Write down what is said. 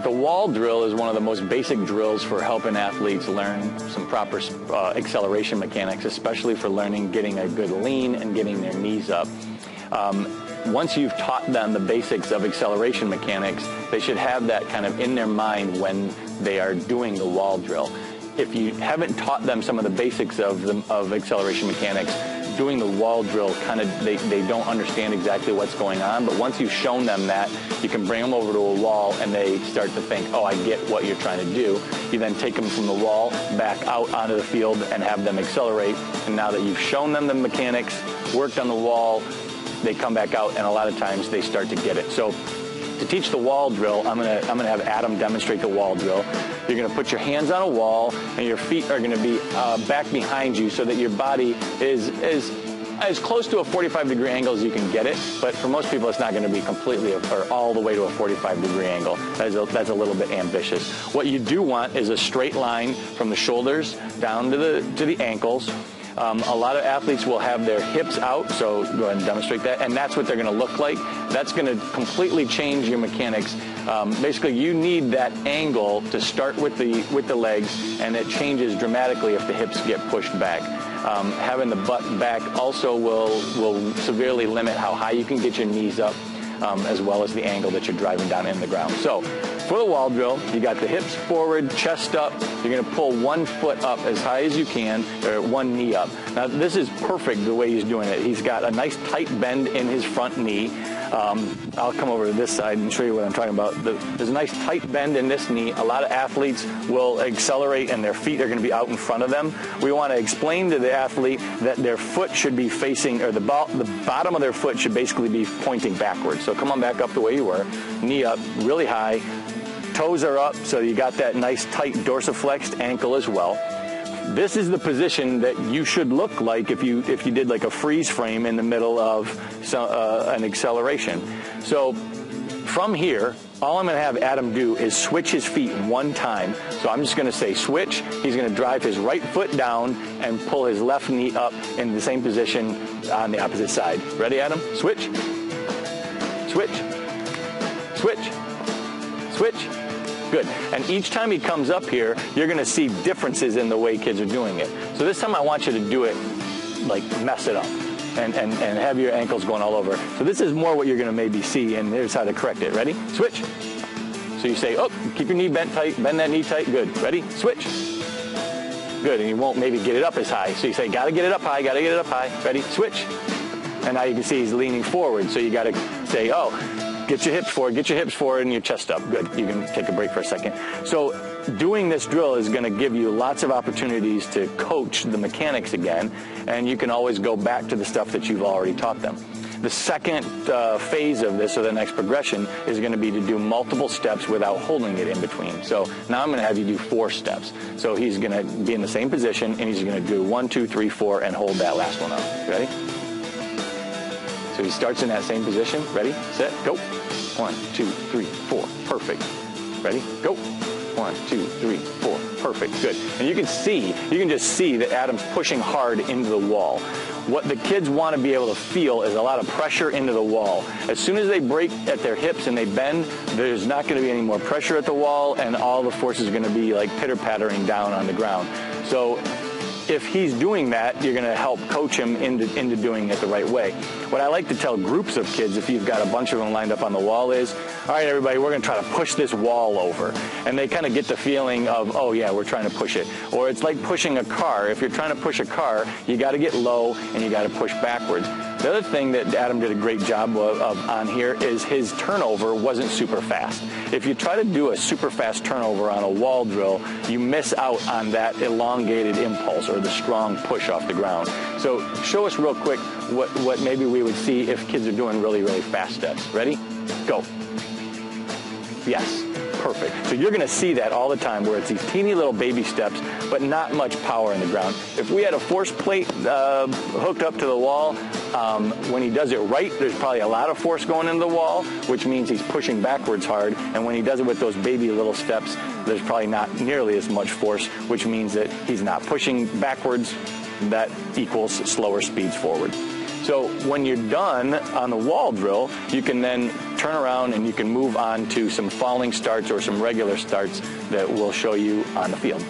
The wall drill is one of the most basic drills for helping athletes learn some proper acceleration mechanics, especially for learning getting a good lean and getting their knees up. Once you've taught them the basics of acceleration mechanics, they should have that kind of in their mind when they are doing the wall drill. If you haven't taught them some of the basics of acceleration mechanics, doing the wall drill they don't understand exactly what's going on. But once you've shown them that, you can bring them over to a wall and they start to think, oh, I get what you're trying to do. You then take them from the wall back out onto the field and have them accelerate. And now that you've shown them the mechanics, worked on the wall, they come back out, and a lot of times they start to get it. So to teach the wall drill, I'm gonna have Adam demonstrate the wall drill. You're gonna put your hands on a wall, and your feet are gonna be back behind you so that your body is as close to a 45-degree angle as you can get it. But for most people, it's not gonna be completely or all the way to a 45-degree angle. That's a little bit ambitious. What you do want is a straight line from the shoulders down to the ankles. A lot of athletes will have their hips out, so go ahead and demonstrate that, and that's what they're going to look like. That's going to completely change your mechanics. Basically, you need that angle to start with the legs, and it changes dramatically if the hips get pushed back. Having the butt back also will severely limit how high you can get your knees up, as well as the angle that you're driving down in the ground. So for the wall drill, you got the hips forward, chest up. You're going to pull one foot up as high as you can, or one knee up. Now, this is perfect the way he's doing it. He's got a nice tight bend in his front knee. I'll come over to this side and show you what I'm talking about. There's a nice tight bend in this knee. A lot of athletes will accelerate and their feet are going to be out in front of them. We want to explain to the athlete that their foot should be facing, or the bottom of their foot should basically be pointing backwards. So come on back up the way you were. Knee up, really high. Toes are up, so you got that nice tight dorsiflexed ankle as well. This is the position that you should look like if you did like a freeze frame in the middle of an acceleration. So from here, all I'm going to have Adam do is switch his feet one time. So I'm just going to say switch. He's going to drive his right foot down and pull his left knee up in the same position on the opposite side. Ready, Adam? Switch. Switch. Switch. Switch. Good. And each time he comes up here, you're going to see differences in the way kids are doing it. So this time I want you to do it, like mess it up and have your ankles going all over. So this is more what you're going to maybe see, and here's how to correct it. Ready? Switch. So you say, oh, keep your knee bent tight, bend that knee tight. Good. Ready? Switch. Good. And you won't maybe get it up as high. So you say, got to get it up high, got to get it up high. Ready? Switch. And now you can see he's leaning forward. So you got to say, oh, get your hips forward and your chest up. Good. You can take a break for a second. So doing this drill is going to give you lots of opportunities to coach the mechanics again, and you can always go back to the stuff that you've already taught them. The second phase of this, or the next progression, is going to be to do multiple steps without holding it in between. So now I'm going to have you do 4 steps. So he's going to be in the same position, and he's going to do 1, 2, 3, 4, and hold that last one up. Ready? So he starts in that same position. Ready, set, go. 1, 2, 3, 4. Perfect. Ready, go. 1, 2, 3, 4. Perfect. Good. And you can just see that Adam's pushing hard into the wall. What the kids want to be able to feel is a lot of pressure into the wall. As soon as they break at their hips and they bend, there's not going to be any more pressure at the wall, and all the force is going to be like pitter-pattering down on the ground. So if he's doing that, you're going to help coach him into doing it the right way. What I like to tell groups of kids, if you've got a bunch of them lined up on the wall, is, all right, everybody, we're going to try to push this wall over. And they kind of get the feeling of, oh, yeah, we're trying to push it. Or it's like pushing a car. If you're trying to push a car, you got to get low and you got to push backwards. The other thing that Adam did a great job of on here is his turnover wasn't super fast. If you try to do a super fast turnover on a wall drill, you miss out on that elongated impulse or the strong push off the ground. So show us real quick what maybe we would see if kids are doing really, really fast steps. Ready? Go. Yes. Perfect. So you're going to see that all the time, where it's these teeny little baby steps, but not much power in the ground. If we had a force plate hooked up to the wall, when he does it right, there's probably a lot of force going into the wall, which means he's pushing backwards hard. And when he does it with those baby little steps, there's probably not nearly as much force, which means that he's not pushing backwards. That equals slower speeds forward. So when you're done on the wall drill, you can then turn around and you can move on to some falling starts or some regular starts that we'll show you on the field.